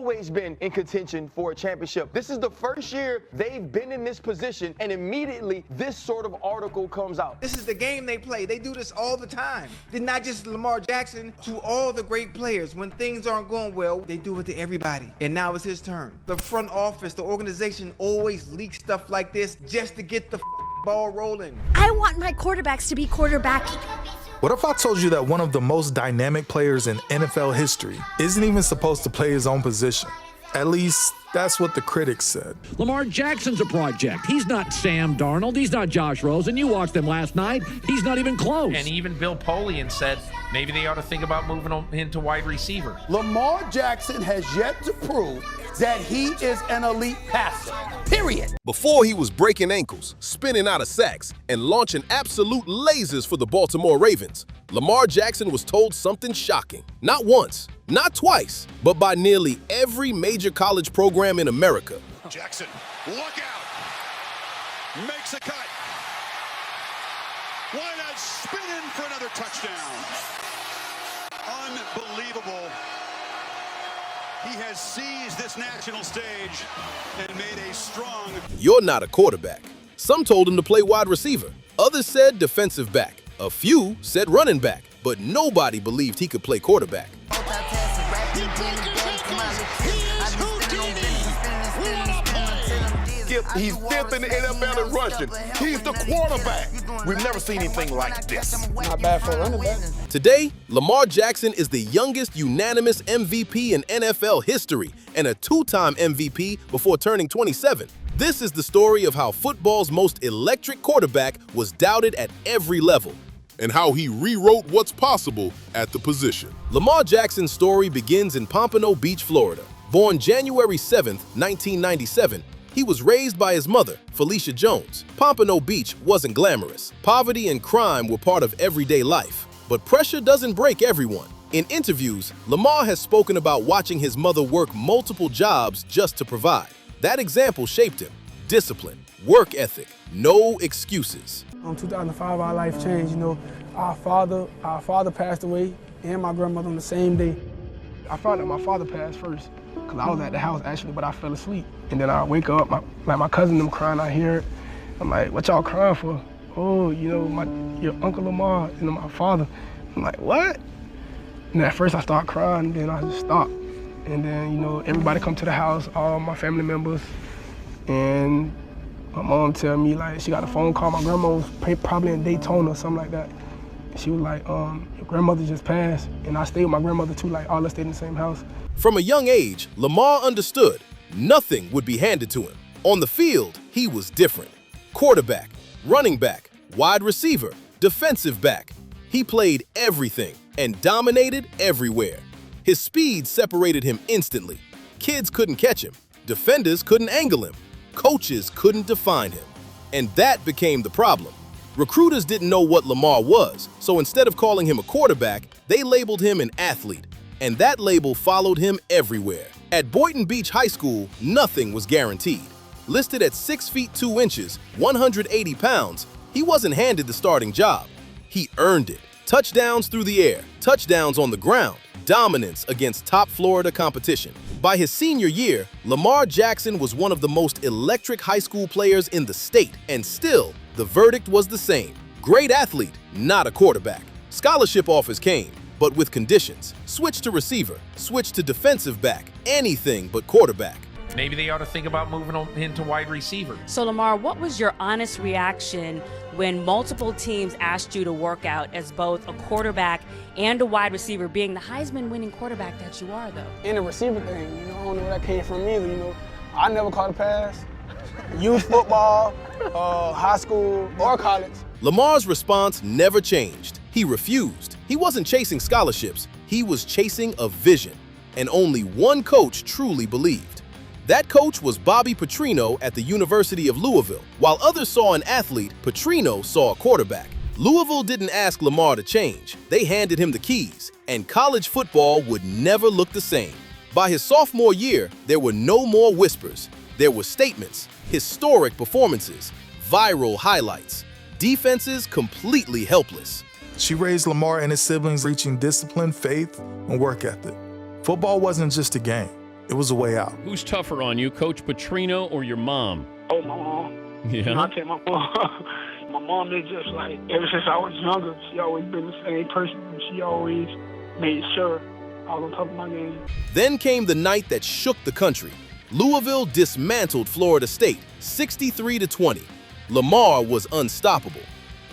always been in contention for a championship. This is the first year they've been in this position, and immediately this sort of article comes out. This is the game they play. They do this all the time. They're not just Lamar Jackson, to all the great players. When things aren't going well, they do it to everybody. And now it's his turn. The front office, the organization always leaks stuff like this just to get the ball rolling. I want my quarterbacks to be quarterbacking. What if I told you that one of the most dynamic players in NFL history isn't even supposed to play his own position? At least, that's what the critics said. Lamar Jackson's a project. He's not Sam Darnold. He's not Josh Rosen. You watched him last night. He's not even close. And even Bill Polian said maybe they ought to think about moving him into wide receiver. Lamar Jackson has yet to prove that he is an elite passer, period. Before he was breaking ankles, spinning out of sacks, and launching absolute lasers for the Baltimore Ravens, Lamar Jackson was told something shocking. Not once, not twice, but by nearly every major college program in America. Jackson, look out, makes a cut. Why not spin in for another touchdown? Unbelievable. He has seized this national stage and made a strong... You're not a quarterback. Some told him to play wide receiver. Others said defensive back. A few said running back. But nobody believed he could play quarterback. He's fifth in the NFL in rushing. He's the quarterback. We've never seen anything like this. Not bad for a running back. Today, Lamar Jackson is the youngest unanimous MVP in NFL history and a two-time MVP before turning 27. This is the story of how football's most electric quarterback was doubted at every level, and how he rewrote what's possible at the position. Lamar Jackson's story begins in Pompano Beach, Florida. Born January 7, 1997, he was raised by his mother, Felicia Jones. Pompano Beach wasn't glamorous. Poverty and crime were part of everyday life. But pressure doesn't break everyone. In interviews, Lamar has spoken about watching his mother work multiple jobs just to provide. That example shaped him. Discipline, work ethic, no excuses. In 2005, our life changed. You know, our father passed away, and my grandmother on the same day. I found out my father passed first, because I was at the house actually, but I fell asleep. And then I wake up, my cousin them crying, I hear it. I'm like, what y'all crying for? Oh, you know, your Uncle Lamar, you know, my father. I'm like, what? And at first I start crying, and then I just stopped. And then, you know, everybody come to the house, all my family members, and my mom tell me, like, she got a phone call. My grandma was probably in Daytona or something like that. She was like, your grandmother just passed. And I stayed with my grandmother too, like, all of us stayed in the same house. From a young age, Lamar understood nothing would be handed to him. On the field, he was different. Quarterback, running back, wide receiver, defensive back. He played everything and dominated everywhere. His speed separated him instantly. Kids couldn't catch him. Defenders couldn't angle him. Coaches couldn't define him. And that became the problem. Recruiters didn't know what Lamar was, so instead of calling him a quarterback, they labeled him an athlete. And that label followed him everywhere. At Boynton Beach High School, nothing was guaranteed. Listed at 6 feet 2 inches, 180 pounds, he wasn't handed the starting job. He earned it. Touchdowns through the air, touchdowns on the ground, dominance against top Florida competition. By his senior year, Lamar Jackson was one of the most electric high school players in the state, and still, the verdict was the same. Great athlete, not a quarterback. Scholarship offers came, but with conditions. Switch to receiver, switch to defensive back, anything but quarterback. Maybe they ought to think about moving him into wide receiver. So Lamar, what was your honest reaction when multiple teams asked you to work out as both a quarterback and a wide receiver, being the Heisman-winning quarterback that you are, though? And the receiver thing, you know, I don't know where that came from either, you know. I never caught a pass. Youth football, high school, or college. Lamar's response never changed. He refused. He wasn't chasing scholarships. He was chasing a vision. And only one coach truly believed. That coach was Bobby Petrino at the University of Louisville. While others saw an athlete, Petrino saw a quarterback. Louisville didn't ask Lamar to change. They handed him the keys, and college football would never look the same. By his sophomore year, there were no more whispers. There were statements, historic performances, viral highlights, defenses completely helpless. She raised Lamar and his siblings reaching discipline, faith, and work ethic. Football wasn't just a game. it was a way out. Who's tougher on you, Coach Petrino or your mom? Oh, my mom. Yeah? I tell my mom. My mom is just like, ever since I was younger, she always been the same person. And she always made sure I was on top of my game. Then came the night that shook the country. Louisville dismantled Florida State, 63-20. Lamar was unstoppable.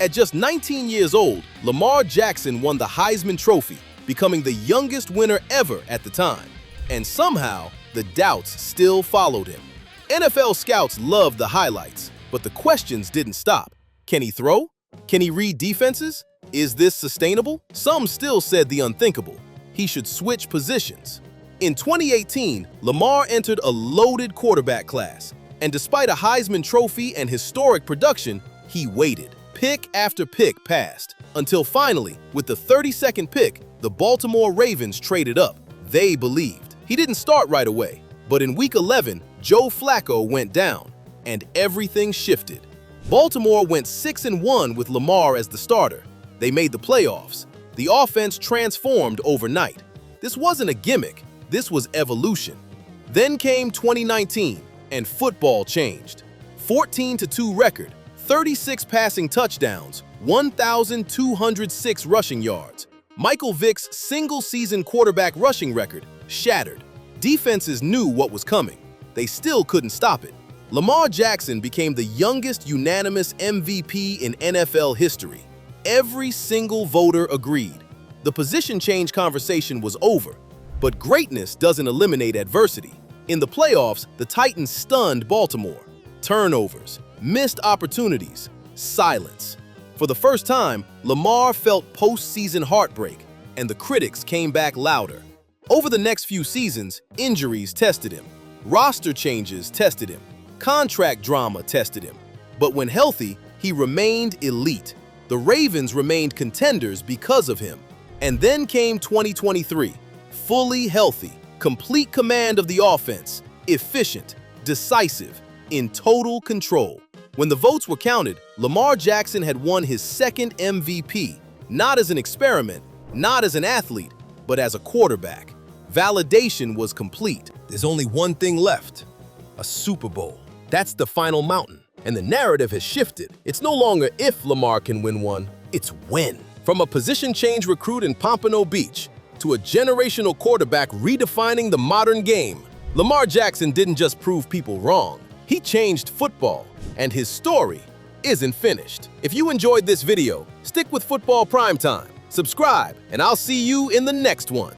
At just 19 years old, Lamar Jackson won the Heisman Trophy, becoming the youngest winner ever at the time. And somehow, the doubts still followed him. NFL scouts loved the highlights, but the questions didn't stop. Can he throw? Can he read defenses? Is this sustainable? Some still said the unthinkable. He should switch positions. In 2018, Lamar entered a loaded quarterback class, and despite a Heisman Trophy and historic production, he waited. Pick after pick passed, until finally, with the 32nd pick, the Baltimore Ravens traded up. They believed. He didn't start right away, but in Week 11, Joe Flacco went down, and everything shifted. Baltimore went 6-1 with Lamar as the starter. They made the playoffs. The offense transformed overnight. This wasn't a gimmick. This was evolution. Then came 2019, and football changed. 14-2 record, 36 passing touchdowns, 1,206 rushing yards. Michael Vick's single-season quarterback rushing record shattered. Defenses knew what was coming. They still couldn't stop it. Lamar Jackson became the youngest unanimous MVP in NFL history. Every single voter agreed. The position change conversation was over, but greatness doesn't eliminate adversity. In the playoffs, the Titans stunned Baltimore. Turnovers, missed opportunities, silence. For the first time, Lamar felt postseason heartbreak, and the critics came back louder. Over the next few seasons, injuries tested him. Roster changes tested him. Contract drama tested him. But when healthy, he remained elite. The Ravens remained contenders because of him. And then came 2023. Fully healthy, complete command of the offense, efficient, decisive, in total control. When the votes were counted, Lamar Jackson had won his second MVP, not as an experiment, not as an athlete, but as a quarterback. Validation was complete. There's only one thing left, a Super Bowl. That's the final mountain, and the narrative has shifted. It's no longer if Lamar can win one, it's when. From a position change recruit in Pompano Beach to a generational quarterback redefining the modern game, Lamar Jackson didn't just prove people wrong. He changed football, and his story isn't finished. If you enjoyed this video, stick with Football Primetime, subscribe, and I'll see you in the next one.